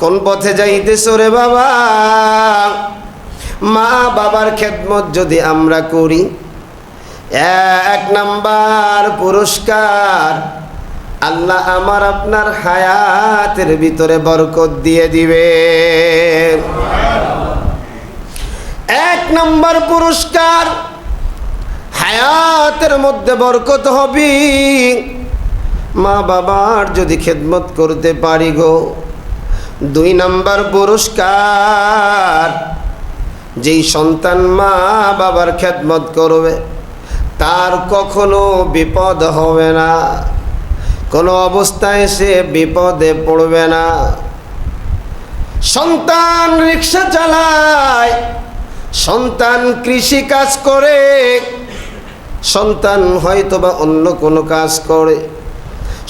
কোন পথে যাইতেছো রে বাবা? মা বাবার খেদমত যদি আমরা করি, 1 নাম্বার পুরস্কার, আল্লাহ আমার আপনার হায়াতের ভিতরে বরকত দিয়ে দিবে। 1 নাম্বার পুরস্কার, হায়াতের মধ্যে বরকত হবে মা বাবার যদি খেদমত করতে পারি গো। 2 নাম্বার পুরস্কার, যেই সন্তান মা বাবার খেদমত করবে তার কখনো বিপদ হবে না, কোনো অবস্থায় সে বিপদে পড়বে না। সন্তান রিক্সা চালায়, সন্তান কৃষি কাজ করে, সন্তান হয়তোবা অন্য কোনো কাজ করে,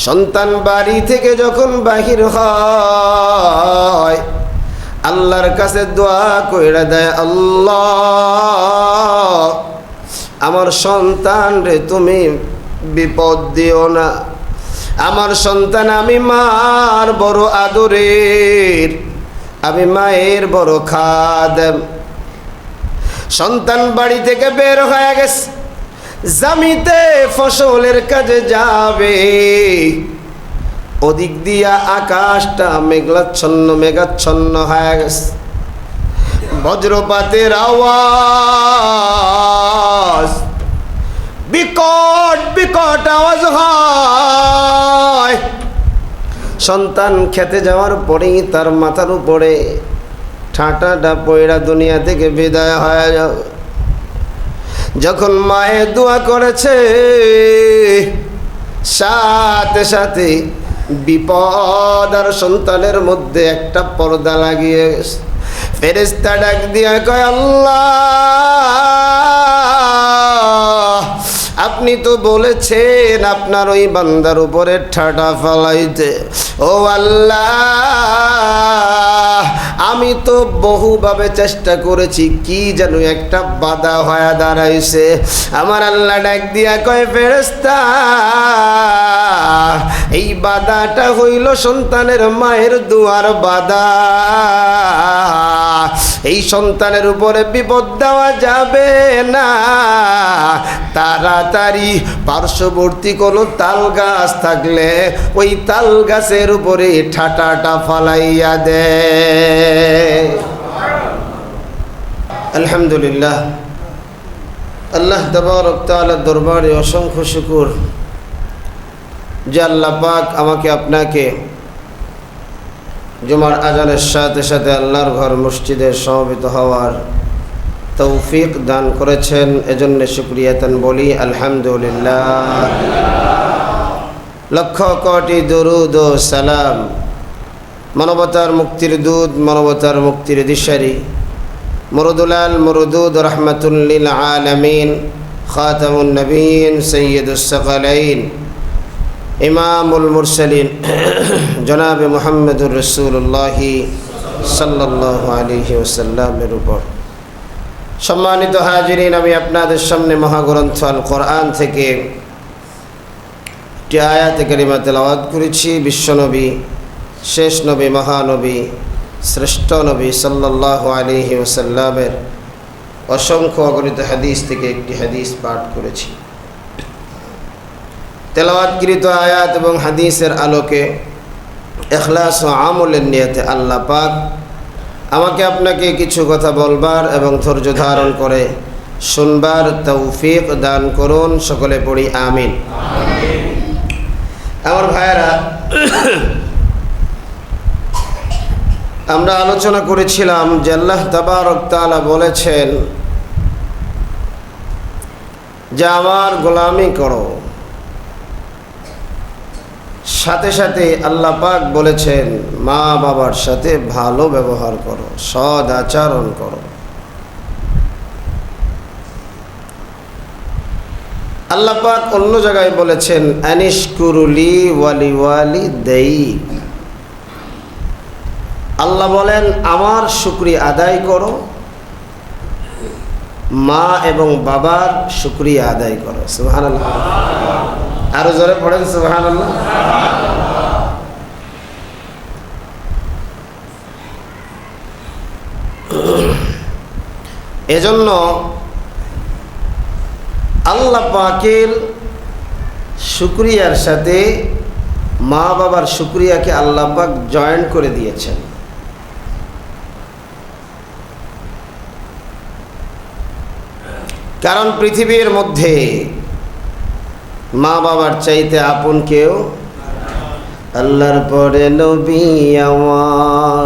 সন্তান বাড়ি থেকে যখন বাহির হয় আল্লাহর কাছে দোয়া কইরা দেয়, আল্লাহ আমার সন্তান রে তুমি বিপদ দিও না। আমার সন্তান আমি মার বড় আদরের, আমি মায়ের বড় খাদেম। সন্তান বাড়ি থেকে বের হয়ে গেছে, জমিতে ফসলের কাজে যাবে, ওদিক দিয়া আকাশটা মেঘাচ্ছন্ন হয়ে গেছে, বজ্রপাতের আওয়াজ, বিকট আওয়াজ হয়। সন্তান খেতে যাওয়ার পরেই তার মাথার উপরে ঠাঁটাটা পয়রা দুনিয়া থেকে বিদায় হয়ে যাবে। যখন মায়ের দোয়া করেছে সাথে সাথে বিপদ আর সন্তানের মধ্যে একটা পর্দা লাগিয়ে গেছে। ফেরেশতা ডাক দিয়া কয়, আল্লাহ আপনি তো বলেছেন আপনার ওই বান্দার উপরে ঠাটা ফলাইতে। ও আল্লাহ আমি তো বহুভাবে চেষ্টা করেছি, কি যেন একটা বাধা হয়ে দাঁড়াইছে। আমার আল্লাহ ডাক দিয়া কয়, ফেরেশতা এই বাধাটা হইল সন্তানের মায়ের দুয়ার বাধা। এই সন্তানের উপরে বিপদ দেওয়া যাবে না, তাড়াতাড়ি পার্শ্ববর্তী কোনো তাল গাছ থাকলে ওই তাল গাছের উপরে ঠাটাটা ফালাইয়া দে। আলহামদুলিল্লাহ, আল্লাহ তাবারক তাআলার দরবারে অসংখ্য শুকর যে আল্লাহ পাক আমাকে আপনাকে জুমার আজানের সাথে সাথে আল্লাহর ঘর মসজিদে সমবেত হওয়ার তৌফিক দান করেছেন, এজন্য শুকরিয়াতান বলি আলহামদুলিল্লাহ। লক্ষ কোটি দরুদ ও সালাম মানবতার মুক্তির দূত, মানবতার মুক্তির দিশারি, মুরদুলাল মুরদুদ রহমাতুল লিল আলামিন, খাতামুন নবীন, সৈয়দুস সাকালাইন, ইমামুল মুরসালিন জনাবে মুহাম্মদুর রাসূলুল্লাহ সাল্লাল্লাহু আলাইহি ওয়াসাল্লামের উপর। সম্মানিত হাজিরিন, আমি আপনাদের সামনে মহাগ্রন্থ আল কোরআন থেকে একটি আয়াতে কারিমা তেলাওয়াত করেছি। বিশ্বনবী, শেষ নবী, মহানবী, শ্রেষ্ঠ নবী সাল্লাল্লাহু আলাইহি ওয়াসাল্লামের অসংখ্য অগণিত হাদিস থেকে একটি হাদিস পাঠ করেছি। তেলাওয়াতকৃত আয়াত এবং হাদিসের আলোকে ইখলাস ও আমলের নিয়তে আল্লাহ পাক আমাকে আপনাকে কিছু কথা বলবার এবং ধৈর্য ধারণ করে শুনবার তৌফিক দান করুন। সকলে পড়ি আমিন। আমার ভাইয়েরা, আমরা আলোচনা করেছিলাম যে আল্লাহ তাবারক তাআলা বলেছেন যে আমার গোলামি করো, সাথে সাথে আল্লাহ পাক বলেছেন মা বাবার সাথে ভালো ব্যবহার করো, সদ আচরণ করো। আল্লাহ পাক অন্য জায়গায় বলেছেন আনিশকুরুলি ওয়ালি ওয়ালিদাইক। আল্লাহ বলেন আমার শুকরিয়া আদায় করো, মা এবং বাবার শুকরিয়া আদায় করো। সুবহানাল্লাহ, আরো জোরে পড়েন সুবহানাল্লাহ। এজন্য আল্লাহ পাকের শুকরিয়ার সাথে মা বাবার শুকরিয়াকে আল্লাহ পাক জয়েন করে দিয়েছেন। কারণ পৃথিবীর মধ্যে মা বাবার চাইতে আপন কেউ, আল্লাহর পরে নবী আমার,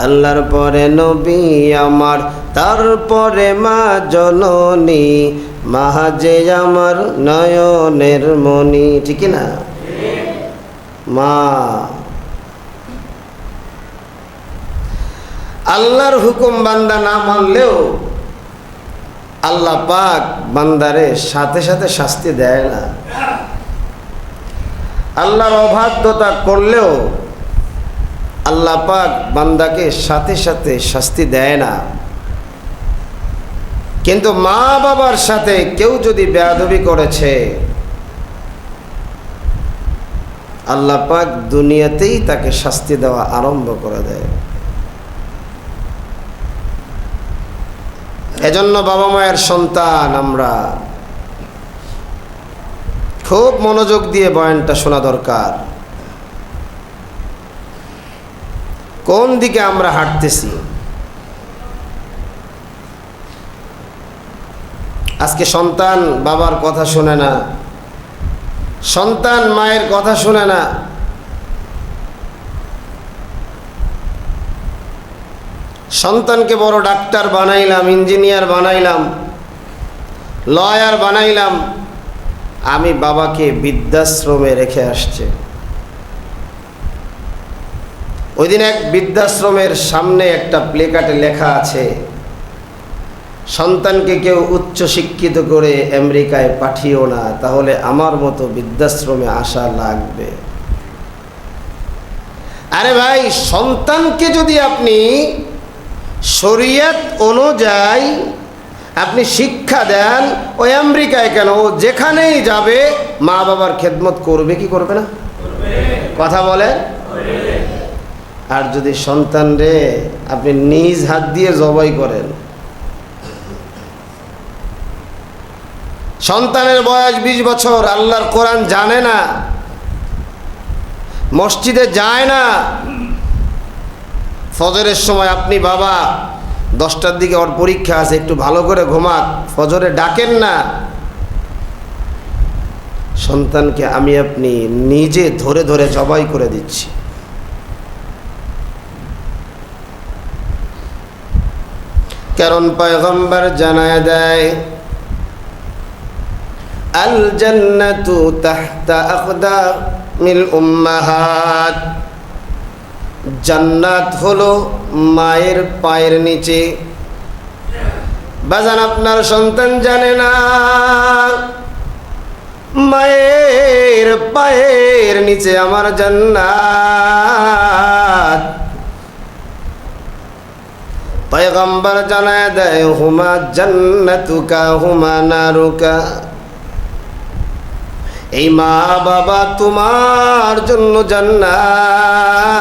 আল্লাহর পরে নবী আমার, তারপরে মা জননী, মা যে আমার নয়নের মণি। ঠিক না? মা আল্লাহর হুকুম বান্দা না মানলেও আল্লাহ পাক বান্দারে সাথে সাথে শাস্তি দেয় না। আল্লাহর অবাধ্যতা করলেও আল্লাহ পাক বান্দাকে সাথে সাথে শাস্তি দেয় না। কিন্তু মা বাবার সাথে কেউ যদি বেয়াদবি করেছে, আল্লাহ পাক দুনিয়াতেই তাকে শাস্তি দেওয়া আরম্ভ করে দেয়। এজন্য বাবা মায়ের সন্তান আমরা খুব মনোযোগ দিয়ে বয়ানটা শোনা দরকার। কোন দিকে আমরা হাঁটতেছি? আজকে সন্তান বাবার কথা শোনে না, সন্তান মায়ের কথা শোনে না। সন্তানকে বড় ডাক্তার বানাইলাম, ইঞ্জিনিয়ার বানাইলাম, লয়ার বানাইলাম, আমি বাবাকে বৃদ্ধাশ্রমে রেখে আসছে। ওই দিন এক বৃদ্ধাশ্রমের সামনে একটা প্লেকার্ডে লেখা আছে, সন্তানকে কেউ উচ্চ শিক্ষিত করে আমেরিকায় পাঠিও না, তাহলে আমার মতো বৃদ্ধাশ্রমে আসা লাগবে। আরে ভাই, সন্তানকে যদি আপনি শরীয়ত অনুযায়ী আপনি শিক্ষা দেন, ওই আমেরিকায় কেন, ও যেখানেই যাবে মা বাবার খেদমত করবে কি করবে না? কথা বলে। আর যদি সন্তান রে আপনি নিজ হাত দিয়ে জবাই করেন, সন্তানের বয়স 20 বছর, আল্লাহর কোরআন জানে না, মসজিদে যায় না, ফজরের সময় আপনি বাবা 10টার দিকে ওর পরীক্ষা আছে, একটু ভালো করে ঘুমাক, ফজরে ডাকেন না, সন্তানকে আমি আপনি নিজে ধরে ধরে জবাই করে দিচ্ছি। কারণ পয়গম্বর জানায় দেয়, আল জান্নাতু তাহতা আকদামিল উম্মাহাত, জান্নাত হলো মায়ের পায়ের নিচে। বাজান, আপনার সন্তান জানে না মায়ের পায়ের নিচে আমার জান্নাত। পয়গম্বর জানায় দেয়, হুমা জান্নাতুকা হুমা নারুকা, এই মা বাবা তোমার জন্য জান্নাত,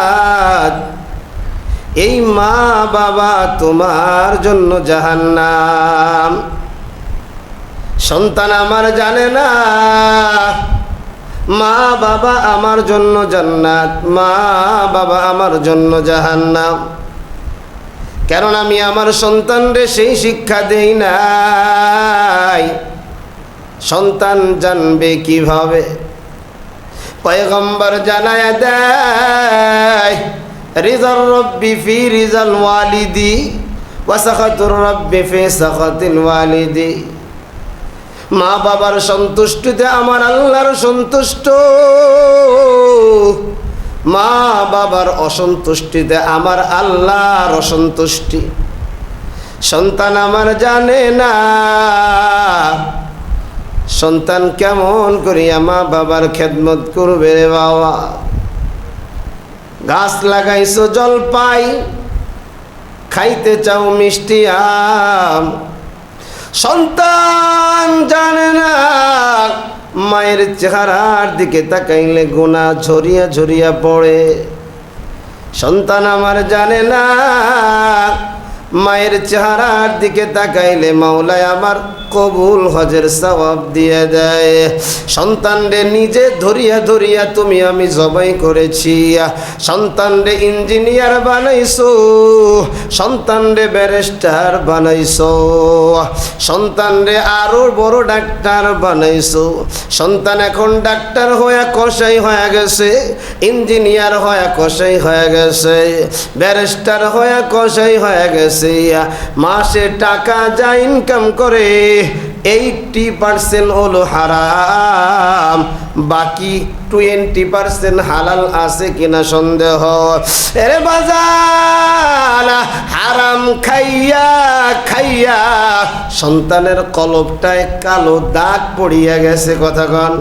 এই মা বাবা তোমার জন্য জাহান্নাম। সন্তান আমার জানে না মা বাবা আমার জন্য জান্নাত, মা বাবা আমার জন্য জাহান্নাম। কারণ আমি আমার সন্তানরে সেই শিক্ষা দেই নাই। সন্তান জানবে কিভাবে? পয়গম্বর জানায় দেয়, রিজার রব্বি ফি রিজাল ওয়ালিদি ওয়া সাখাতুর রব্বি ফি সাখাতিল ওয়ালিদি। মা বাবার সন্তুষ্টিতে আমার আল্লাহর সন্তুষ্ট, মা বাবার অসন্তুষ্টিতে আমার আল্লাহর অসন্তুষ্টি। সন্তান আমার জানে না সন্তান কেমন করিয়া মা বাবার খেদমত করবে রে বাবা। গাছ লাগাইছো জলপাই, খাইতে চাও মিষ্টি আম, সন্তান জানে না মায়ের চেহারার দিকে তাকাইলে গুনাহ ঝরিয়া ঝরিয়া পড়ে। সন্তান আমার জানে না মায়ের চেহারার দিকে তাকাইলে মাওলায় আমার কবুল হজের সওয়াব দিয়ে দেয়। সন্তানরে নিজে ধরিয়া ধরিয়া তুমি আমি জবাই করেছি। সন্তানরে ইঞ্জিনিয়ার বানাইছো, সন্তানরে ব্যারিস্টার বানাইছো, সন্তানরে আরো বড় ডাক্তার বানাইছো। সন্তান এখন ডাক্তার হয়ে কসাই হয়ে গেছে, ইঞ্জিনিয়ার হয়ে কসাই হয়ে গেছে, ব্যারিস্টার হয়ে কসাই হয়ে গেছে। মাসে টাকা যা ইনকাম করে 80% হলো হারাম, বাকি 20% হালাল আছে কিনা সন্দেহ। এরে বাজার, হারাম খাইয়া খাইয়া সন্তানের কলবটায় কালো দাগ পড়িয়া গেছে। কথা কন।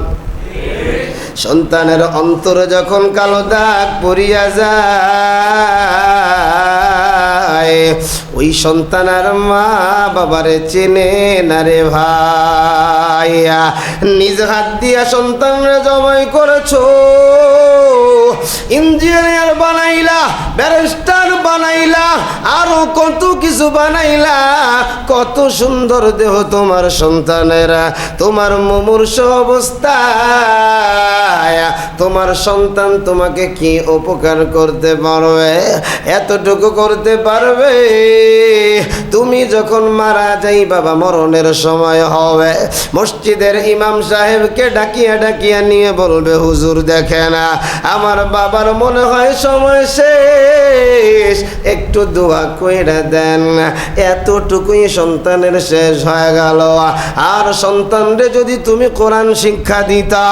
সন্তানের অন্তরে যখন কালো দাগ পড়িয়া যায়, ওই সন্তান আর মা বাবারে চেনে না রে ভাই। নিজ হাত দিয়া সন্তানরা জবাই করেছো, ইঞ্জিনিয়ার বানাইলা, ব্যারিস্টার বানাইলা, আরো কত কিছু বানাইলা। কত সুন্দর দেহ তোমার সন্তানেরা। তোমার মুমূর্ষ অবস্থায় তোমার সন্তান তোমাকে কি উপকার করতে পারবে? এতটুকু করতে পারবে, তুমি যখন মারা যাই বাবা, মরণের সময় হবে, মসজিদের ইমাম সাহেবকে ডাকিয়া ডাকিয়া নিয়ে বলবে, হুজুর দেখে না আমার বাবার মনে হয় সময় শেষ, একটু দোয়া কইরা দেন। এতটুকুই সন্তানের শেষ হয়ে গেল। আর সন্তানরে যদি তুমি কোরআন শিক্ষা দিতা,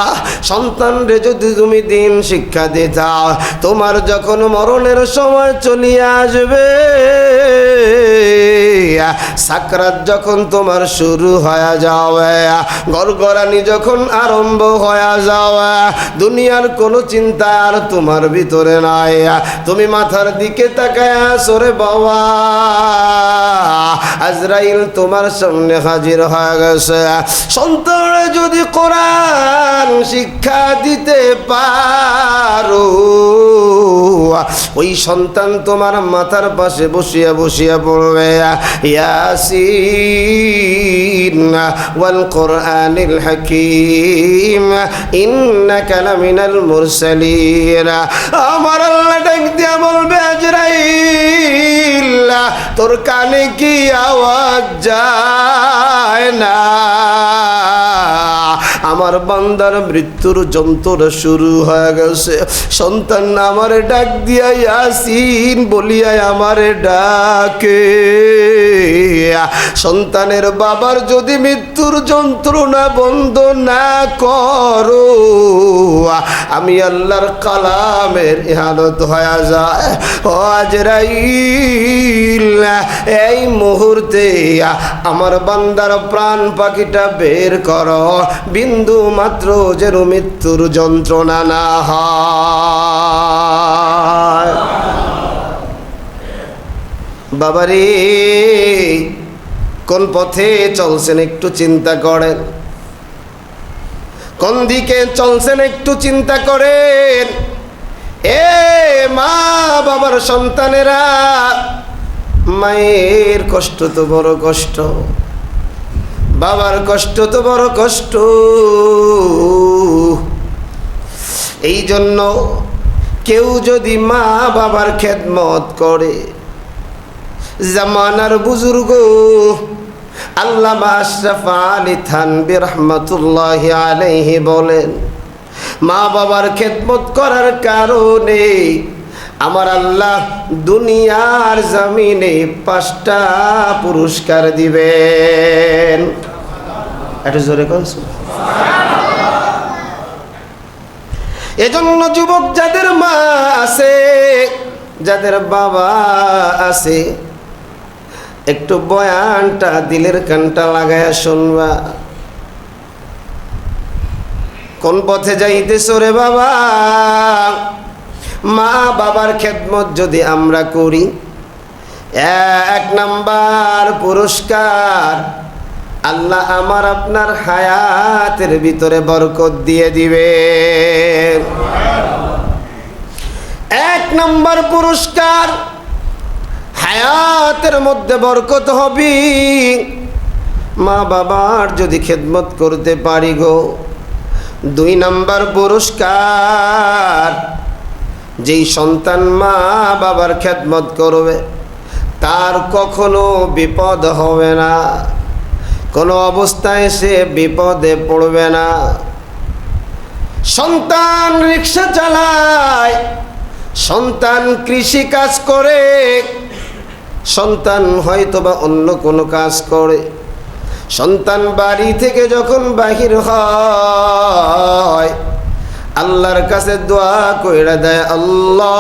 সন্তানরে যদি তুমি দিন শিক্ষা দিতা, তোমার যখন মরণের সময় চলিয়ে আসবে, সাকরাত যখন তোমার শুরু হয়ে যাবে, গড়গড়ানি যখন আরম্ভ হয়ে যাবে, দুনিয়ার কোনো চিন্তা আর তোমার ভিতরে নাই। তুমি মাথার দিকে তাকায় সরে বাবা, আজরাইল তোমার সামনে হাজির হয়ে গেছে। সন্তানরে যদি কোরআন শিক্ষা দিতে পারো, ওই সন্তান তোমার মাথার পাশে বসিয়া বসিয়া পড়বে, ইয়াসিন ওয়াল কোরআনিল হাকীম ইন্নাকা লামিনাল মুরসালিন। আমার আল্লাহ ডাক দিয়া বলবে, আজরাইল তোর কানে কি আওয়াজ যায় না? আমার বান্দার মৃত্যুর যন্ত্রণা শুরু হয়ে গেছে। সন্তান আমারে ডাক দিয়া ইয়াসিন বলিয়া আমারে ডাকে। সন্তানের বাবার যদি মৃত্যুর যন্ত্রণা বন্ধ না করো, আমি আল্লাহর কালামের ইহানত হয়ে যায়। ও আজরাইল, এই মুহূর্তে আমার বান্দার প্রাণ পাখিটা বের করো, বিন্দু মাত্র যেন মৃত্যুর যন্ত্রণা না হয়। বাবারে, কোন পথে চলছেন একটু চিন্তা করেন, কোন দিকে চলছেন একটু চিন্তা করেন। এ মা বাবার সন্তানেরা, মায়ের কষ্ট তো বড় কষ্ট, বাবার কষ্ট তো বড় কষ্ট। এই জন্য কেউ যদি মা বাবার খেদমত করে, জামানার বুজুর্গ আল্লামা আশরাফ আলী থানভী রাহমাতুল্লাহি আলাইহি বলেন, মা বাবার খেদমত করার কারণে আমার আল্লাহ দুনিয়ার জমিনে 5টা পুরস্কার দিবেন। একটু জোরে কোন সুবহানাল্লাহ। এজন্য যুবক যাদের মা আছে, যাদের বাবা আছে, একটু বয়ানটা দিলের কানটা লাগায়া শুনবা। কোন পথে যাইতেছো রে বাবা? মা বাবার খেদমত যদি আমরা করি, 1 নাম্বার পুরস্কার, আল্লাহ আমার আপনার হায়াতের ভিতরে বরকত দিয়ে দিবে। 1 নাম্বার পুরস্কার, হায়াতের মধ্যে বরকত হবে। মা বাবার যদি খেদমত করতে পারি গো, 2 নাম্বার পুরস্কার, যেই সন্তান মা বাবার খেদমত করবে তার কখনো বিপদ হবে না, কোনো অবস্থায় সে বিপদে পড়বে না। সন্তান রিক্সা চালায়, সন্তান কৃষি কাজ করে, সন্তান হয়তোবা অন্য কোনো কাজ করে, সন্তান বাড়ি থেকে যখন বাহির হয় আল্লাহর কাছে দোয়া কইরা দেয়, আল্লাহ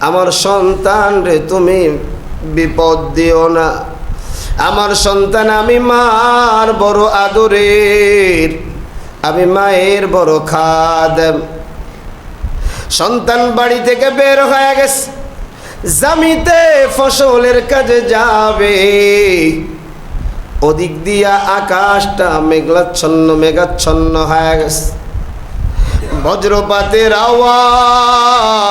আমার সন্তান রে তুমি বিপদ দিও না, আমার সন্তান আমি মার বড় আদরের, আমি মায়ের বড় খাদেম। সন্তান বাড়ি থেকে বের হয়ে গেছে, জমিতে ফসলের কাজে যাবে, ওদিক দিয়া আকাশটা মেঘাচ্ছন্ন হয়ে গেছে, বজ্রপাতের আওয়াজ,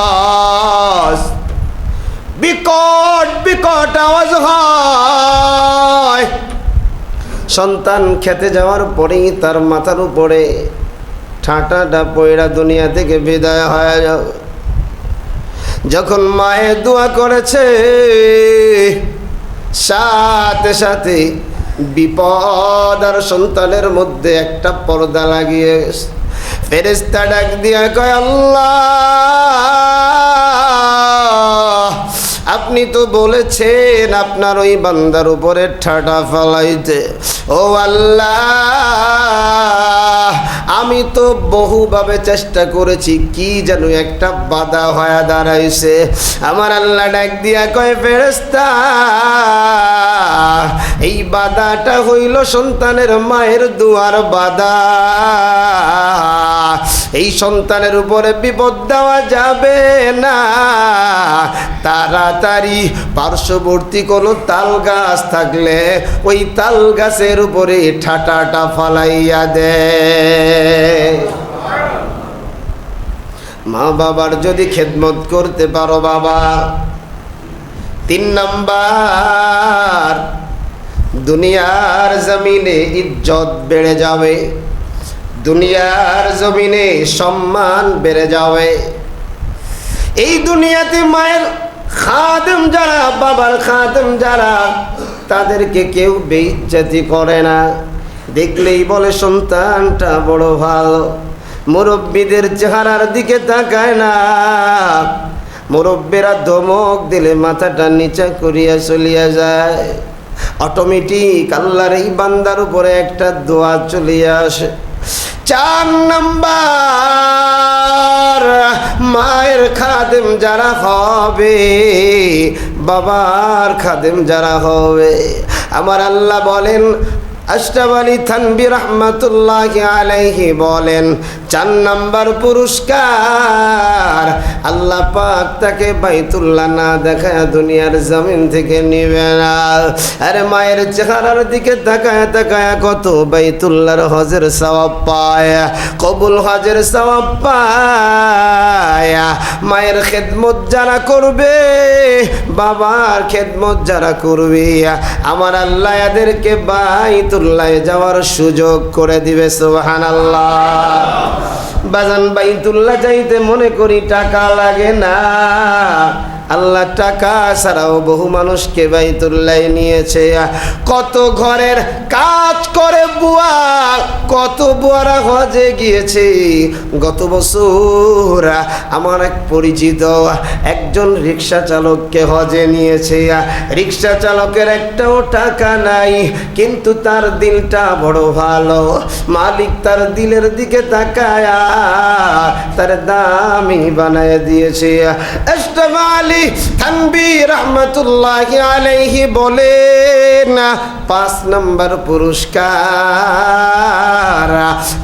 বিকট আওয়াজ হয়। সন্তান খেতে যাওয়ার পরেই তার মাথার উপরে ঠাঁটাটা পয়রা দুনিয়া থেকে বিদায় হয়ে যাবে। যখন মায়ের দোয়া করেছে সাথে সাথে বিপদ আর সন্তানের মধ্যে একটা পর্দা লাগিয়ে গেছে। ফেরেশতা ডাক দিয়া কয়, আল্লাহ আপনি তো বলেছেন আপনার ওই বান্দার উপরে ঠাডা ফলাইতে। ও আল্লাহ আমি তো বহুভাবে চেষ্টা করেছি, কি যেন একটা বাধা হয়ে দাঁড়াইছে। আমার আল্লাহ ডাক দিয়া কয়, ফেরেশতা এই বাধাটা হইল সন্তানের মায়ের দুয়ার বাধা, এই সন্তানের উপরে বিপদ দেওয়া যাবে না। তাড়াতাড়ি পার্শ্ববর্তী কোনো তাল গাছ থাকলে ওই তাল গাছের উপরে ঠাটাটা ফালাইয়া দে। মা বাবার যদি খেদমত করতে পারো বাবা, 3 নাম্বার দুনিয়ার জমিনে ইজ্জত বেড়ে যাবে, দুনিয়ার জমিনে সম্মান বেড়ে যাবে। এই দুনিয়াতে মায়ের খাদেম যারা, বাবার খাদেম যারা, তাদেরকে কেউ বেইজ্জতি করে না, দেখলেই বলে সন্তানটা বড় ভালো। মুরব্বীদের চেহারার দিকে তাকায় না, মুরব্বীরা ধমক দিলে মাথাটা নিচা করিয়া চলিয়া যায়। অটোমেটিক আল্লাহর এই বান্দার উপরে একটা দোয়া চলিয়া আসে। 4 নাম্বার মায়ের খাদেম যারা হবে, বাবার খাদেম যারা হবে, আমার আল্লাহ বলেন, আশরাফ আলী থানভী রহমাতুল্লাহি আলাইহি বলেন, 4 নাম্বার পুরস্কার আল্লাহ পাক তাকে বাইতুল্লাহ না দেখায় দুনিয়ার জমিন থেকে নিবে না। আরে মায়ের চেহারার দিকে তাকায় তাকায় কত বাইতুল্লাহর হজের সওয়াব পায়, কবুল হজের সওয়াব পায়। মায়ের খেদমত যারা করবে, বাবার খেদমত যারা করবে, আমার আল্লাহ এদেরকে বাইতুল্লাহ যাওয়ার সুযোগ করে দিবে। সুবহানাল্লাহ। বাজান বাইতুল্লাহ যাইতে মনে করি টাকা লাগে না, আল্লাহ টাকা ছাড়াও বহু মানুষকে বাইতুল্লাহ নিয়েছে। কত ঘরের কাজ করে বুয়া, কত বুয়ারা হজে গিয়েছে। গত বছর আমার এক পরিচিত একজন রিক্সা চালককে হজে নিয়েছে। রিক্সা চালকের একটাও টাকা নাই, কিন্তু তার দিলটা বড় ভালো। মালিক তার দিলের দিকে তাকায়া তার দামি বানায় দিয়েছে। আশরাফ আলী থানভী রহমাতুল্লাহি আলাইহি বলেন, 5 নাম্বার পুরস্কার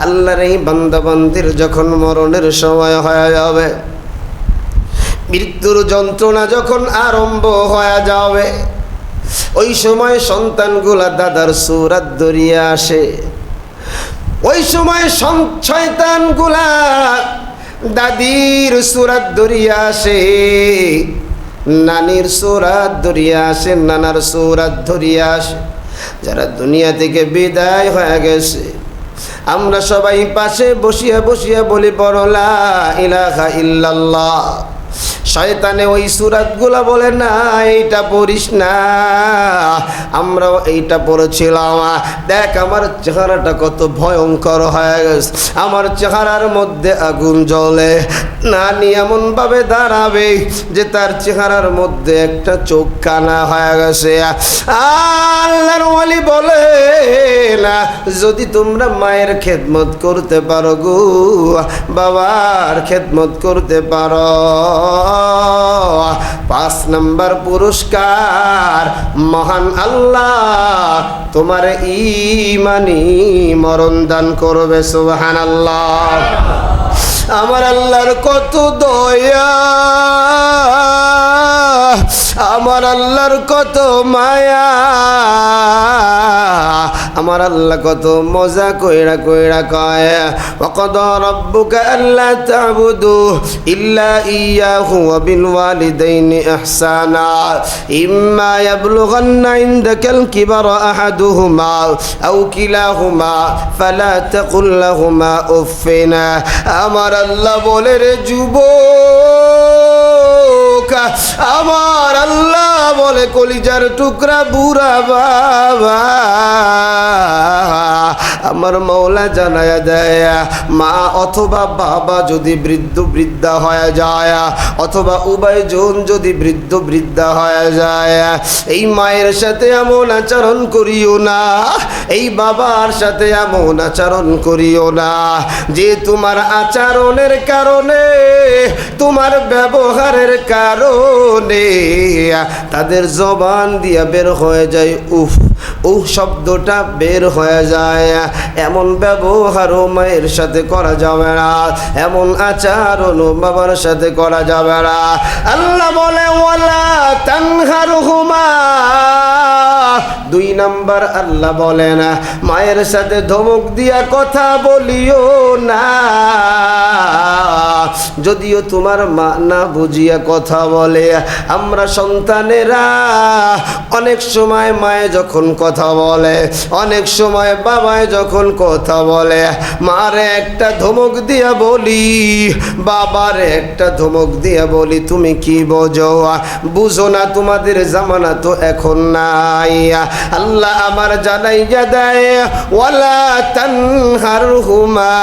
আল্লাহর এই বান্দাবান্দির যখন মরণের সময় হয়ে যাবে, মৃত্যুর যন্ত্রণা যখন আরম্ভ হয়ে যাবে, ওই সময় সন্তানগুলা দাদার সুরাত ধরিয়ে আসে। ওই সময় শয়তানগুলা দাদির সুরাত ধরিয়ে আসে। নানির সুরাত ধরিয়া আসে, নানার সুরাত ধরিয়া আসে। যারা দুনিয়া থেকে বিদায় হয়ে গেছে আমরা সবাই পাশে বসিয়া বসিয়া বলি বড় লা ইলাহা ইল্লাল্লাহ। শয়তানে ওই সূরাতগুলো বলে না এইটা পড়িস না, আমরাও এইটা পড়েছিলাম। দেখ আমার চেহারাটা কত ভয়ঙ্কর হয়ে গেছে, আমার চেহারার মধ্যে আগুন জ্বলে। নানি এমনভাবে দাঁড়াবে যে তার চেহারার মধ্যে একটা চোখ কানা হয়ে গেছে। আল্লাহর ওয়ালি বলে না যদি তোমরা মায়ের খেদমত করতে পারো গো, বাবার খেদমত করতে পারো, 5 নম্বর পুরস্কার মহান আল্লাহ তোমার ঈমানি মরণ দান করবে। সুবহানাল্লাহ। আমার আল্লাহর কত দয়া, আমার আল্লাহর কত মায়া, আমার আল্লাহ কত মজা কইরা কইরা কয় ওয়াকাদা রাব্বুকা আল্লা তা'বুদু ইল্লা ইয়্যাহু ওয়া বিল ওয়ালিদাইনি ইহসানা ইম্মা ইয়াবলুগান্না ইনদাকাল কিবারা আহাদুহুমা আও কিলাহুমা ফালা তাকুল লাহুমা উফফিন। আমার আল্লাহ বলে রে যুবক, আমার আল্লাহ বলে কলিজার টুকরা বুড়া বাবা, আমার মৌলা জানায়া দেয় মা অথবা বাবা যদি বৃদ্ধ বৃদ্ধা হয়ে যায় অথবা উভয়জন যদি বৃদ্ধ বৃদ্ধা হয়ে যায়, এই মায়ের সাথে এমন আচরণ করিও না, এই বাবার সাথে এমন আচরণ করিও না যে তোমার আচরণের কারণে তোমার ব্যবহারের কারণে তাদের জবান দিয়া বের হয়ে যায় উফ, শব্দটা বের হয়ে যায়। এমন ব্যবহারও মায়ের সাথে করা যাবে না, এমন আচরণও বাবার সাথে করা যাবে না। আল্লাহ বলে ওয়ালা তানহারহুমা। 2 নম্বর আল্লাহ বলেন মায়ের সাথে ধমক দিয়া কথা বলিও না, যদিও তোমার মা না বুঝিয়া কথা বলে। আমরা সন্তানেরা অনেক সময় মায়ে যখন কথা বলে, অনেক সময় বাবায় যখন কথা বলে, মারে একটা ধমক দিয়া বলি, বাবারে একটা ধমক দিয়া বলি তুমি কি বোঝো, বুঝো না, তোমাদের জামানা তো এখন নাই। আল্লাহ আমার জানাইয়া দেয় ওয়ালা তানহারহুমা।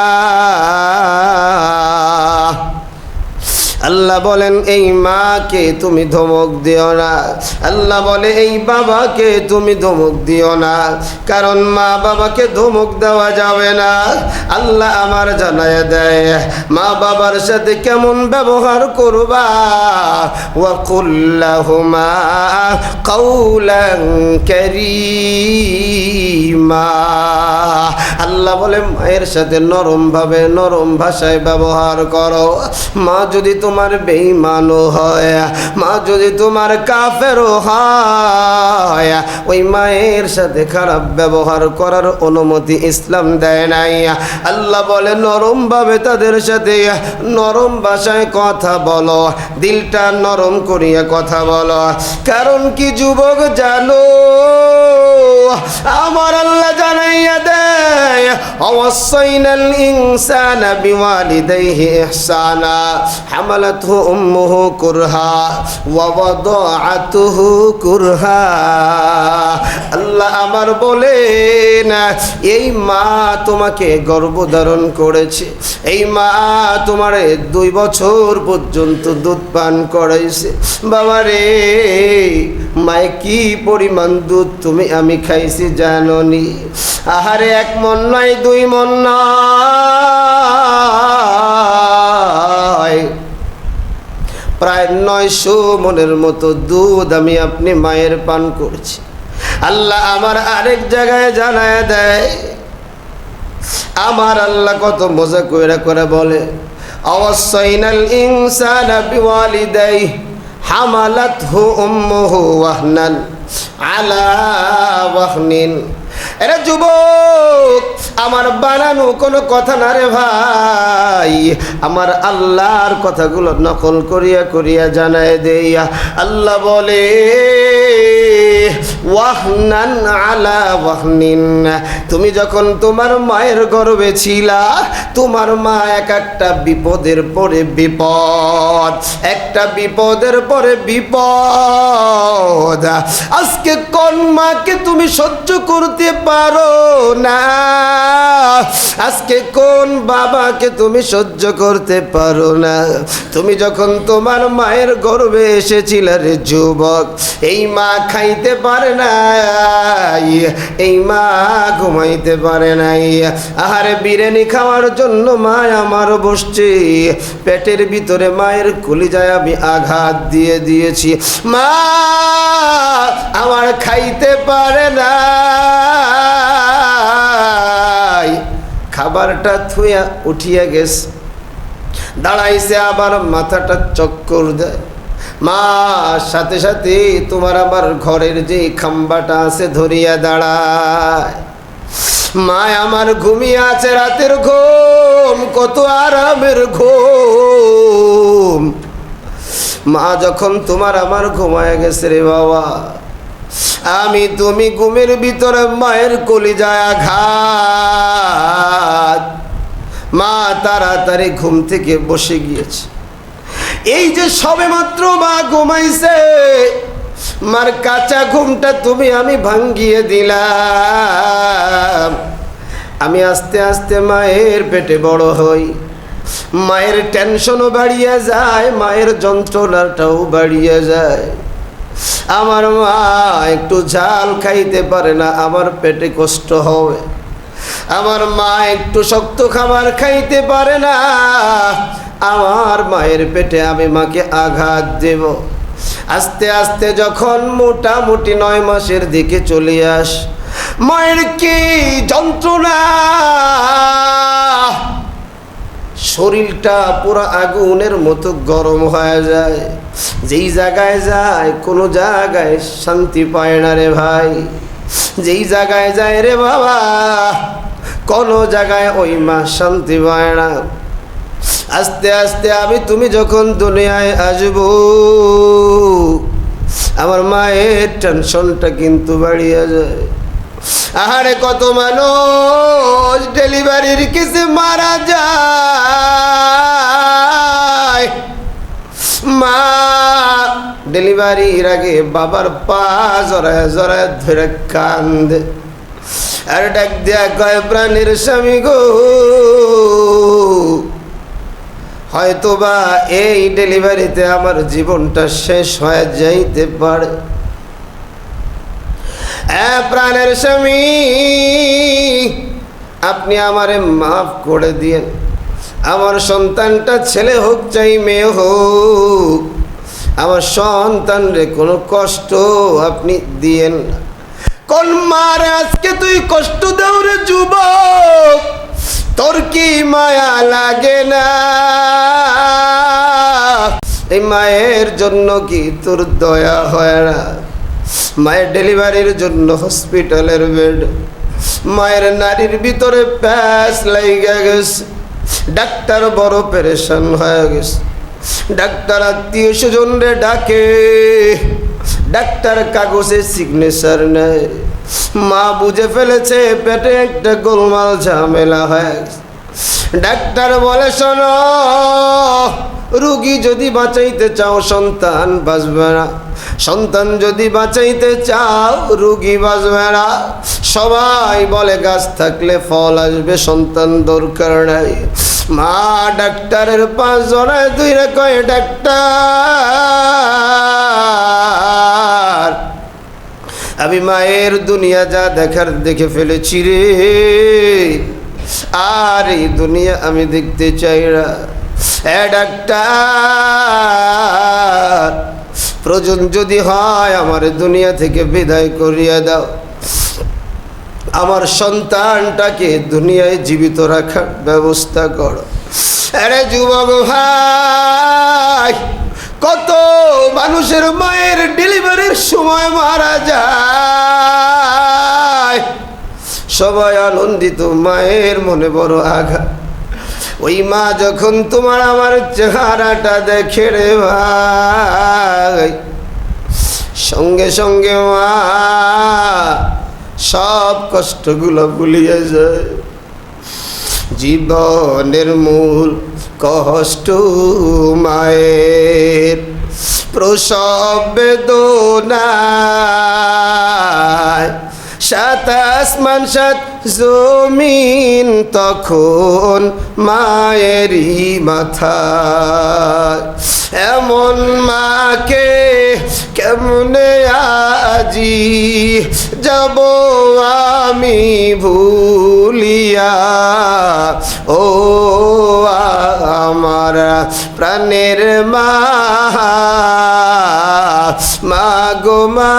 আল্লাহ বলেন এই মাকে তুমি ধমক দিও না, আল্লাহ বলে এই বাবাকে তুমি ধমক দিও না, কারণ মা বাবাকে ধমক দেওয়া যাবে না। আল্লাহ আমার জানায় দেয় মা বাবার সাথে কেমন ব্যবহার করবা, ওয়া কুল্লাহুমা কাওলান কারীমা। আল্লাহ বলে মায়ের সাথে নরম ভাবে নরম ভাষায় ব্যবহার করো। মা যদি তোমার বেঈমানও হয়, মা যদি তোমার কাফেরও হয়, ওই মায়ের সাথে খারাপ ব্যবহার করার অনুমতি ইসলাম দেয় নাই। আল্লাহ বলে নরম ভাবে তাদের সাথে নরম ভাষায় কথা বলো, দিলটা নরম করিয়া কথা বলো। কারণ কি যুবক জানো, আমার আল্লাহ জানাইয়া দেয় ওয়াসাইনাল ইনসানা বিওয়ালিদাইহি ইহসানা হামালাতহু উম্মুহু কুরহা ওয়া ওয়াদাআতুহু কুরহা। আল্লাহ আমার বলেন এই মা তোমাকে গর্ভধারণ করেছে, এই মা তোমারে 2 বছর পর্যন্ত দুধ পান করাইছে। বাবারে মায়ে কি পরিমাণ দুধ তুমি আমি খাইছি জানোনি? আহারে 1 মণ নয় 2 মণ নয়, প্রায় 900 মণের মতো দুধ আমি আপনি মায়ের পান করছি। আল্লাহ আমার আরেক জায়গায় জানায় দেয়, আমার আল্লাহ কত মজা কইরা করে বলে আওয়াসাইনাল ইনসানা বিওয়ালিদাইহি হামালাতহু উম্মুহু ওয়াহনান আলা ওয়াহনিন। এরা যুবক, আমার বানানো কোনো কথা না রে ভাই, আমার আল্লাহর কথাগুলো নকল করিয়া করিয়া জানায় দেয়া। আল্লাহ বলে ওয়াহনান আলা ওয়াহনিন, তুমি যখন তোমার মায়ের গর্ভে ছিলা, তোমার মা এক একটা বিপদের পরে বিপদ, একটা বিপদের পরে বিপদ। আজকে কোন মাকে তুমি সহ্য করতে পারো না? আজকে কোন বাবাকে তুমি সহ্য করতে পারো না? তুমি যখন তোমার মায়ের গর্ভে এসেছিলে রে যুবক, এই মা খাইতে পারে নাই, এই মা ঘুমাইতে পারে নাই। আহারে বিরিয়ানি খাওয়ার জন্য মা আমার বসছে, পেটের ভিতরে মায়ের কলিজায় আমি আঘাত দিয়ে দিয়েছি, মা আমার খাইতে পারে না। খাবারটা থুয়া উঠিয়া গেছে, দাঁড়াইছে, আবার মাথাটা চক্কর দেয়। মা সাথে সাথে তোমার আবার ঘরের যে খাম্বাটা আছে ধরিয়া দাঁড়ায়। মা আমার ঘুমিয়ে আছে, রাতের ঘুম, কত আরামের ঘুম। মা যখন তোমার আমার ঘুমায় গেছে রে বাবা, আমি তুমি ঘুমের ভিতরে মায়ের কলিজায় আঘাত। মা তাড়াতাড়ি ঘুম থেকে বসে গিয়েছে। এই যে সবে মাত্র মা ঘুমাইছে, মার কাঁচা ঘুমটা তুমি আমি ভাঙ্গিয়ে দিলাম। আমি আস্তে আস্তে মায়ের পেটে বড় হই, মায়ের টেনশনও বাড়িয়ে যায়, মায়ের যন্ত্রণাটাও বাড়িয়ে যায়। আমার মা একটু ঝাল খাইতে পারে না, আমার পেটে কষ্ট হবে। আমার মা একটু শক্ত খাবার খাইতে পারে না, আমার মায়ের পেটে আমি মাকে আঘাত দেব। আস্তে আস্তে যখন মোটামুটি 9 মাসের দিকে চলে আস, মায়ের কি যন্ত্রণা, শরীরটা পুরো আগুনের মতো গরম হয়ে যায়। যেই জায়গায় যায় কোনো জায়গায় শান্তি পায় না রে ভাই, যেই জায়গায় যায় রে বাবা কোনো জায়গায় ওই মা শান্তি পায় না। আস্তে আস্তে আমি তুমি যখন দুনিয়ায় আসব, আমার মায়ের টেনশনটা কিন্তু বাড়িয়ে যায়। আহারে কত মানুষ ডেলিভারির কেসে মারা যায়, মা ডেলিভারির আগে বাবার পা জড়ায় জড়ায় ধরে কান্দে, আর ডাক দেয়া কয় প্রাণের স্বামী গো, হয়তোবা এই ডেলিভারিতে আমার জীবনটা শেষ হয়ে যাইতে পারে। প্রাণের স্বামী, আপনি আমারে মাফ করে দিয়েন, আমার সন্তানটা ছেলে হোক চাই মেয়ে হোক, আমার সন্তানরে কোনো কষ্ট আপনি দিয়েন না। কোন মার আজকে তুই কষ্ট দাও রে যুবক, তোর কি মায়া লাগে না? এই মায়ের জন্য কি তোর দয়া হয় না? মায়ের ডেলিভারির জন্য হসপিটালের বেড, মায়ের নারীর ভিতরে প্যাস লাইগা গেছে, ডাক্তার বড় পেরেশান হয়ে গেছে। ডাক্তার আত্মীয় স্বজন রে ডাকে, ডাক্তার কাগজে সিগনেচার নেয়। মা বুঝে ফেলেছে পেটে একটা গোলমাল ঝামেলা হয়ে গেছে। ডাক্তার বলে শোনো, রুগী যদি বাঁচাইতে চাও সন্তান বাঁচবে না, সন্তান যদি বাঁচাইতে চাও রুগী বাঁচবে না। সবাই বলে গাছ থাকলে ফল আসবে, সন্তান দরকার নাই। মা ডাক্তারের 5 জনায় 2 রে কয় ডাক্তার, আমি মায়ের দুনিয়া যা দেখার দেখে ফেলেছি রে, আর এই দুনিয়া আমি দেখতে চাই না। ডাক্তার, প্রয়োজন যদি হয় আমার দুনিয়া থেকে বিদায় করিয়া দাও, আমার সন্তানটাকে দুনিয়ায় জীবিত রাখার ব্যবস্থা করো। আরে যুবক ভাই, কত মানুষের মায়ের ডেলিভারির সময় মারা যায়, সবাই আনন্দিত, মায়ের মনে বড় আঘাত। ওই মা যখন তোমার আমার চেহারাটা দেখে রে ভাই, সঙ্গে সঙ্গে মা সব কষ্টগুলো ভুলিয়ে যায়। জীবনের মূল কষ্ট মায়ের, প্রসব বেদনায় সাত আসমান সাত জমিন তখন মায়েরই মাথায়। এমন মাকে কেমনে আজি যাব আমি ভুলিয়া, ও আমার প্রাণের মা, মা গো মা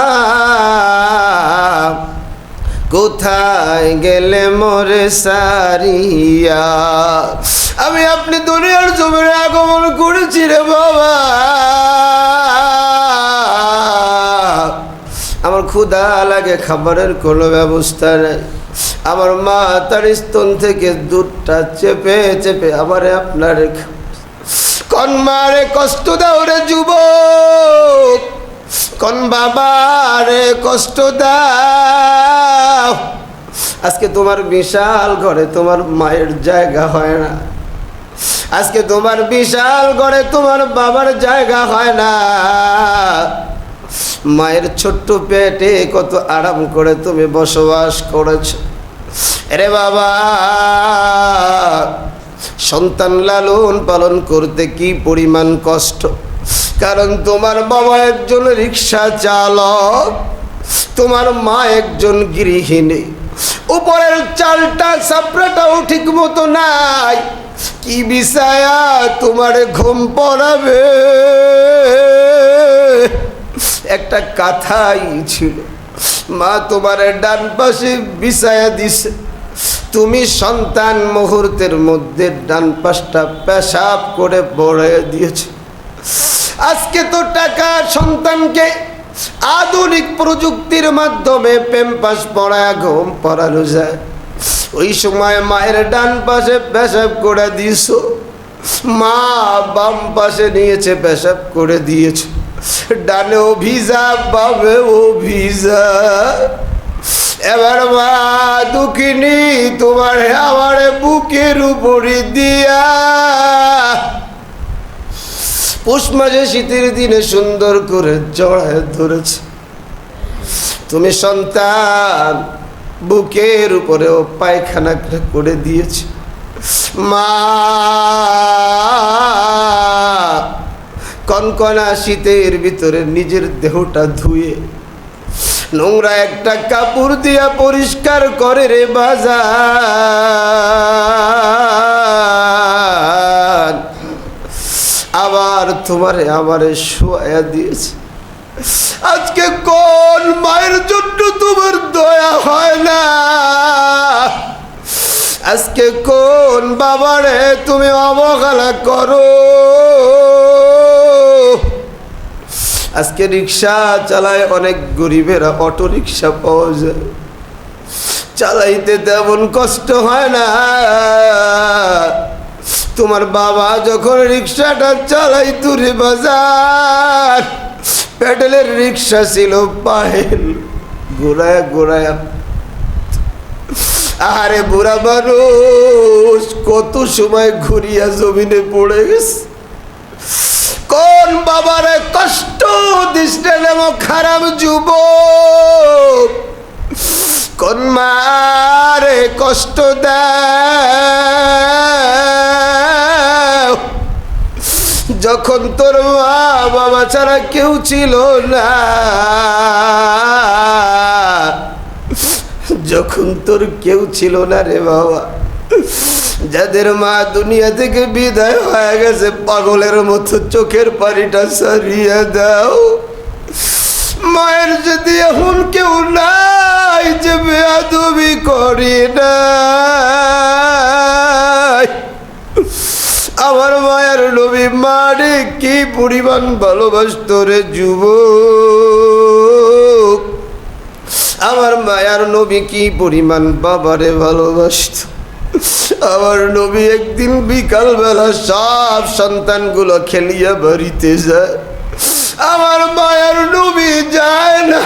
কোথায় গেলে মোরে সারিয়া। আমি আপনি দুনিয়ার জমিনে আগমন করেছি রে বাবা, আমার ক্ষুধা লাগে, খাবারের কোনো ব্যবস্থা নেই। আমার মা তার স্তন থেকে দুধটা চেপে চেপে আমারে আপনার কোন মারে কষ্ট দাও রে যুবক, কোন বাবারে কষ্ট দাও। আজকে তোমার বিশাল ঘরে তোমার মায়ের জায়গা হয় না, আজকে তোমার বিশাল ঘরে তোমার বাবার জায়গা হয় না। মায়ের ছোট্ট পেটে কত আরাম করে তুমি বসবাস করেছ রে বাবা। সন্তান লালন পালন করতে কি পরিমাণ কষ্ট, কারণ তোমার বাবা একজন রিক্সা চালক, তোমার মা একজন গৃহিণী, উপরের চালটা সাপড়াটাও ঠিক মতো নাই, কি বিছায়া তোমার ঘুম পড়াবে। একটা কথাই ছিল, মা তোমার ডান পাশে বিছায়া দিছে, তুমি সন্তান মুহূর্তের মধ্যে ডান পাশটা পেশাব করে পড়ে দিয়েছে। আজকে তো টাকা সন্তানকে আধুনিক প্রযুক্তির মাধ্যমে প্যাম্পাস পড়ায় ঘুম পড়ানো যায়, ওই সময় মায়ের ডান পাশে পেশাব করে দিয়েছো, মা বাম পাশে নিয়েছে পেশাব করে দিয়েছে, ডানেও ভিজা বামেও ভিজা। এবার মা দুঃখিনী তোমার আমার বুকের উপরে দিয়া পৌষ মাসে শীতের দিনে সুন্দর করে জড়ায় ধরেছে। তুমি সন্তান বুকের উপরেও পায়খানা করে দিয়েছে। মা কনকনা শীতের ভিতরে নিজের দেহটা ধুয়ে নোংরা একটা কাপড় দিয়া পরিষ্কার করে রে বাজার, আবার তোমারে আমারে শোয়া দিয়েছে। আজকে কোন মায়ের জন্য তোমার দয়া হয় না, আজকে কোন বাবারে তুমি অবহেলা করো। আজকে রিক্সা চালায় অনেক গরিবেরা, অটো রিক্সা পাওয়া যায়, চালাইতে তেমন কষ্ট হয় না। তোমার বাবা যখন রিক্সাটা চালাইতো রে বাজার, প্যাডেলের রিক্সা ছিল, পায়েল ঘোরায় ঘোরায়। আরে বুড়া মানুষ কত সময় ঘুরিয়া জমিনে পড়ে গেছে। কোন বাবারে কষ্ট দিচ্ছে নামক খারাপ যুবক, কোন মারে কষ্ট দাও, যখন তোর মা বাবা ছাড়া কেউ ছিল না, যখন তোর কেউ ছিল না রে বাবা, যাদের মা দুনিয়া থেকে বিদায় হয়ে গেছে, পাগলের মতো চোখের পানিটা সারিয়ে দাও। মায়ের যদি এখন কেউ নাই যে বেয়াদবি করি না, আমার মায়ের নবী মারে কি পরিমাণ ভালোবাসত রে যুবক। আমার মায়ার নবী কি পরিমাণ বাবারে ভালোবাসত। আমার নবী একদিন বিকালবেলা সব সন্তানগুলো খেলিয়া বাড়িতে যায়, আমার মায়ার নবী যায় না।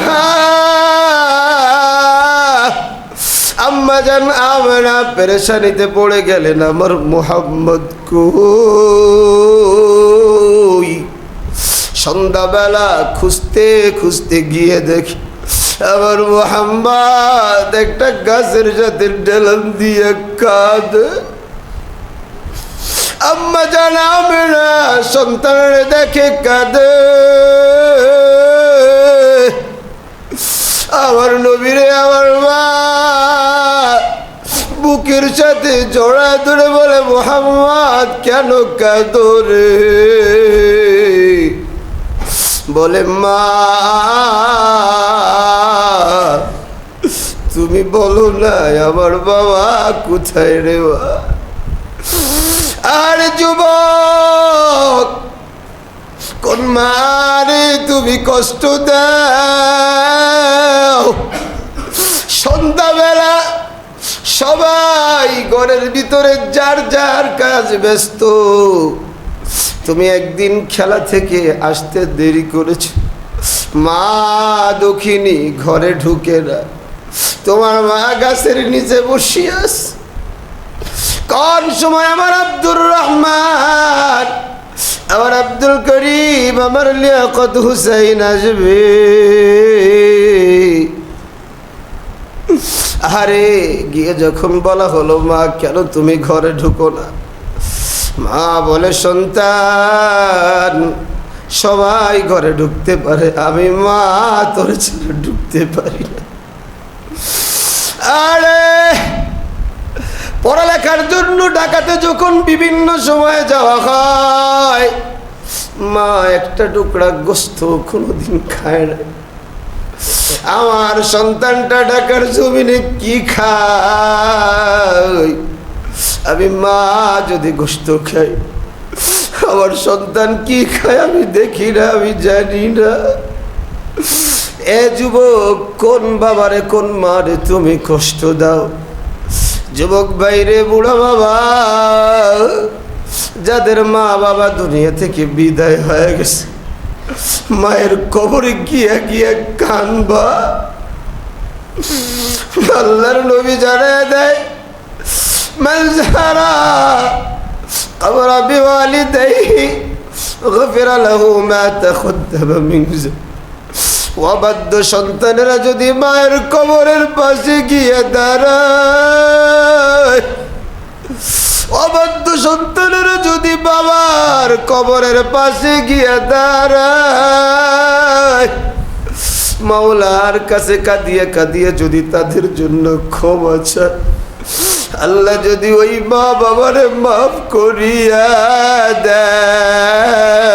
আম্মা জান আমেনা পেরেশানিতে পড়ে গেলেন, আমার মুহাম্মদ কই। সন্ধ্যাবেলা খুঁজতে খুঁজতে গিয়ে দেখি আমার মুহাম্মদ একটা গাছের সাথে ডেলান দিয়ে কাঁদে। আম্মা জান আমেনা সন্তানের দেখে কাঁদে। আমার নবীরে আমার মা বুকের সাথে জড়া ধরে বলে, মুহাম্মদ কেন কাঁদো রে? বলে, মা তুমি বলো না আমার বাবা কোথায় রে? আর যুবক, কোন মারে তুমি কষ্ট দাও? সন্ধ্যাবেলা সবাই ঘরের ভিতরে যার যার কাজ ব্যস্ত, তুমি একদিন খেলা থেকে আসতে দেরি করেছ, মা দক্ষিণী ঘরে ঢুকে না, তোমার মা গাছের নিচে বসিয়ে আছে। কোন সময় আমার আব্দুর রহমান, আমার আব্দুল করিম, আমার লিয়াকত হুসাইন আসবে। আরে গিয়ে যখন বলা হলো, মা কেন তুমি ঘরে ঢুকো না? মা বলে, সন্তান সবাই ঘরে ঢুকতে পারে, আমি মা তোর ছেলে ঢুকতে পারি না। আরে পড়ালেখার জন্য ঢাকাতে যখন বিভিন্ন সময় যাওয়া হয়, মা একটা টুকরা গোস্ত কোনোদিন খায় না। আমার সন্তানটা ঢাকার জমিনে কি খায়? আমি মা যদি গোস্ত খাই, আমার সন্তান কি খায় আমি দেখি না, আমি জানি না। এ যুবক, কোন বাবারে কোন মারে তুমি কষ্ট দাও? যুবক ভাইরে, বুড়া বাবা, যাদের মা বাবা দুনিয়া থেকে বিদায় হয়ে গেছে, মায়ের কবরে গিয়া গিয়া কানবা। আল্লাহর নবী জানায় দেয়, মান যারা কবর বিওয়ালিদাইহি গফিরা লাহু মা তাকদ্দামা মিন যামবি। অবাধ্য সন্তানেরা যদি মায়ের কবরের পাশে গিয়ে দাঁড়ায়, অবাধ্য সন্তানেরা যদি বাবার কবরের পাশে গিয়ে দাঁড়ায়, মাওলার কাছে কাঁদিয়ে কাঁদিয়ে যদি তাদের জন্য ক্ষমা চায়, আল্লাহ যদি ওই মা বাবারে মাফ করিয়া দেয়,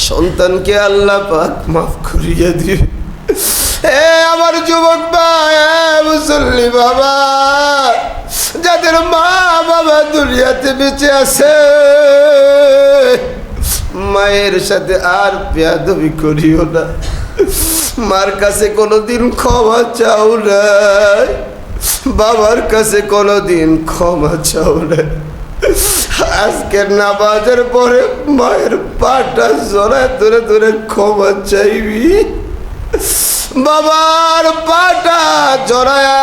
সন্তানকে আল্লাহ পাক মাফ করিয়া দিবে। এ আমার যুবক ভাই, মুসল্লি বাবা, যাদের মা বাবা দুনিয়াতে বেঁচে আছে, মায়ের সাথে আর বেয়াদবি করিও না। মার কাছে কোনোদিন ক্ষমা চাও না, বাবার কাছে কোনোদিন ক্ষমা চাও না। আজকের নামাজের পরে মায়ের পাটা জড়ায় ধরে ধরে ক্ষমা চাইবি, বাবার পাটা জড়ায়া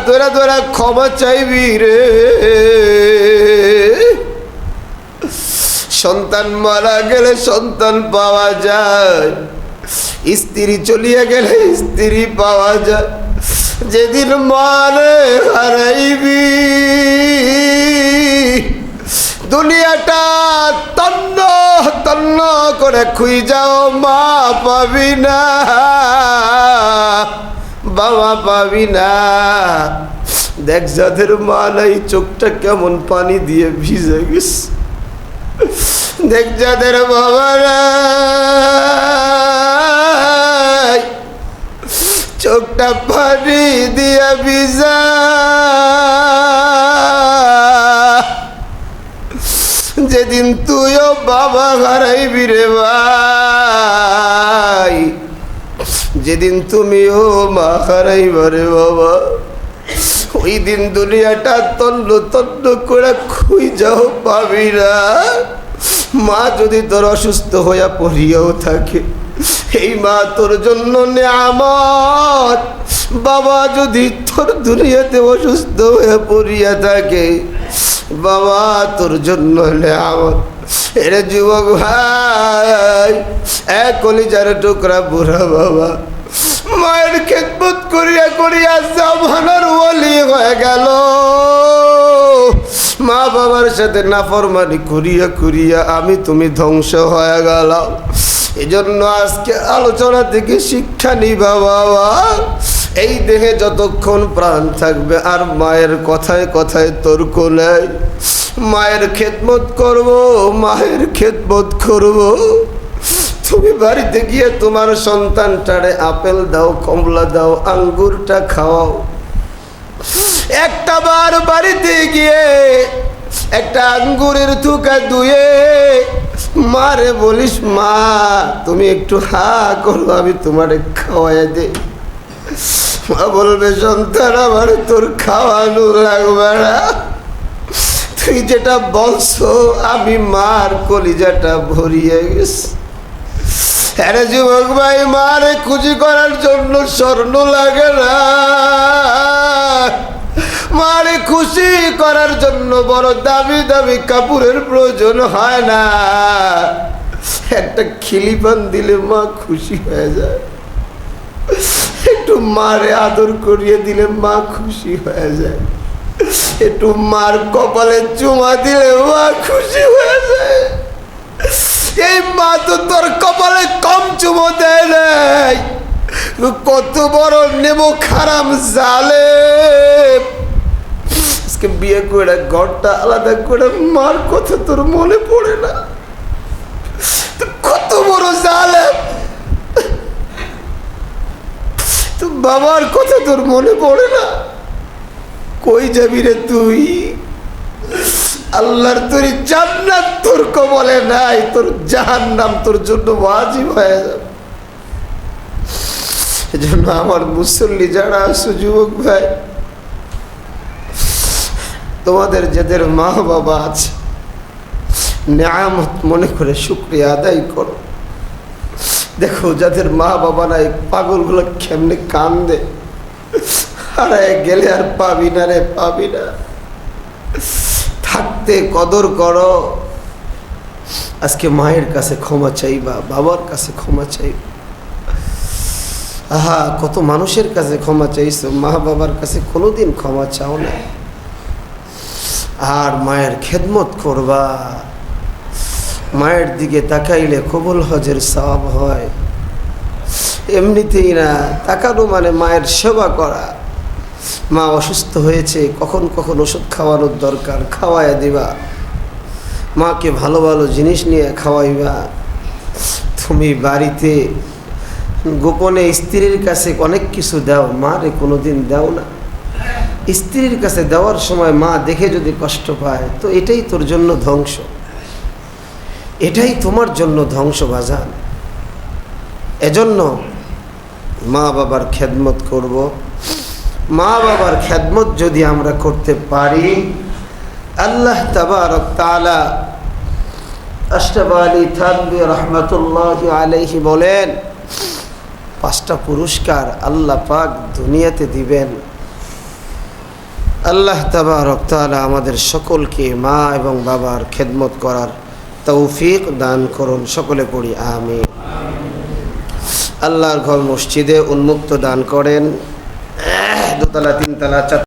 ধরে ধরে ক্ষমা চাইবি রে। সন্তান মারা গেলে সন্তান পাওয়া যায়, স্ত্রী চলিয়া গেলে স্ত্রী পাওয়া যায়। যেদিন মারে হারাইবি, দুনিয়াটা তন্ন তন্ন করে খুই যাও, মা পাবি না, বাবা পাবি না। দেখ যাদের মা নাই, চোখটা কেমন পানি দিয়ে ভিজে গেছে। দেখ যাদের বাবা নাই, চোখটা পানি দিয়ে ভিজা। যেদিন তুইও বাবা হারাইবি রে ভাই, যেদিন তুমিও মা হারাইবারে বাবা, ওই দিন দুনিয়াটা তন্ন তন্ন করে খুই যাও পাবি না। মা যদি তোর অসুস্থ হইয়া পড়িয়াও থাকে, এই মা তোর জন্য নেয়ামত। বাবা যদি তোর দুনিয়াতে অসুস্থ হয়ে পড়িয়া থাকে, বাবা তোর জন্য নেয়ামত। এরে যুবক ভাই, এক কলিজার টুকরা বুড়া বাবা মায়ের খেদমত করিয়া করিয়া জামানার ওয়ালি হয়ে গেল। মা বাবার সাথে নাফরমানি করিয়া করিয়া আমি তুমি ধ্বংস হয়ে গেলাম। এজন্য আজকে আলোচনা থেকে শিক্ষা নিবা বাবা, এই দেহে যতক্ষণ প্রাণ থাকবে আর মায়ের কথায় কথায় তর্ক নেই। মায়ের খেদমত করব, মায়ের খেদমত করব। তুমি বাড়িতে গিয়ে তোমার সন্তানটারে আপেল দাও, কমলা দাও, আঙ্গুরটা খাওয়াও। একটা বার বাড়িতে গিয়ে একটা আঙ্গুরের থুকা ধুয়ে মারে বলিস, মা তুমি একটু হা করো, আমি তোমারে খাওয়াই দে। মা বলবে, সন্তান আমার তোর খাওয়ানো লাগবে না, তুই যেটা বলছো আমি মার কলিজাটা ভরিয়ে গেছি। আরে যুবক ভাই, মারে খুশি করার জন্য স্বর্ণ লাগে না, মারে খুশি করার জন্য বড় দামি দামি কাপড়ের প্রয়োজন হয় না। একটা খিলিপান দিলে মা খুশি হয়ে যায়, একটু মারে আদর করিয়ে দিলে মা খুশি হয়ে যায়, একটু মার কপালে চুমা দিলে মা খুশি হয়ে যায়। এই মা তো তোর কপালে কম চুমো দেয় নাই, কত বড় নেমো খারাপ জালে। আজকে বিয়ে করে ঘরটা আলাদা করে মার কথা তোর মনে পড়ে না, কত বড় জালে। তো বাবার কথা তোর মনে পড়ে না, কই যাবি রে তুই? আল্লাহর তোর জান্নাত তোর কবলে নাই, তোর জাহান্নাম তোর জন্য ওয়াজিব হয়ে যাবে। এজন্য আমার মুসল্লি যারা আছো যুবক ভাই, তোমাদের যাদের মা বাবা আছে নেয়ামত মনে করে শুকরিয়া আদায় করো। দেখো যাদের মা বাবা নাই, পাগলগুলো কেমনে কান্দে, হারায় গেলে আর পাবি না রে, পাবি না। থাকতে কদর করো। আজকে মায়ের কাছে ক্ষমা চাইবা, বাবার কাছে ক্ষমা চাইবা। আহা, কত মানুষের কাছে ক্ষমা চাইছো, মা বাবার কাছে কোনোদিন ক্ষমা চাও না। আর মায়ের খেদমত করবা, মায়ের দিকে তাকাইলে কবুল হজের সওয়াব হয়। এমনিতেই না, তাকানো মানে মায়ের সেবা করা। মা অসুস্থ হয়েছে, কখন কখন ওষুধ খাওয়ানোর দরকার, খাওয়াইয়া দিবা। মাকে ভালো ভালো জিনিস নিয়ে খাওয়াইবা। তুমি বাড়িতে গোপনে স্ত্রীর কাছে অনেক কিছু দাও, মারে কোনোদিন দাও না। স্ত্রীর কাছে দেওয়ার সময় মা দেখে যদি কষ্ট পায়, তো এটাই তোর জন্য ধ্বংস, এটাই তোমার জন্য ধ্বংস বাজান। এজন্য মা বাবার খেদমত করব। মা বাবার খেদমত যদি আমরা করতে পারি, আল্লাহ তাবারক তাআলা আশরাফ আলী থানভী রহমতুল্লাহি আলাইহি বলেন, 5টা পুরস্কার আল্লাহ পাক দুনিয়াতে দিবেন। আল্লাহ তাবারক তাআলা আমাদের সকলকে মা এবং বাবার খেদমত করার তৌফিক দান করুন। সকলে পড়ি আমিন। আল্লাহর ঘর মসজিদে উন্মুক্ত দান করেন, 2তলা 3তলা 4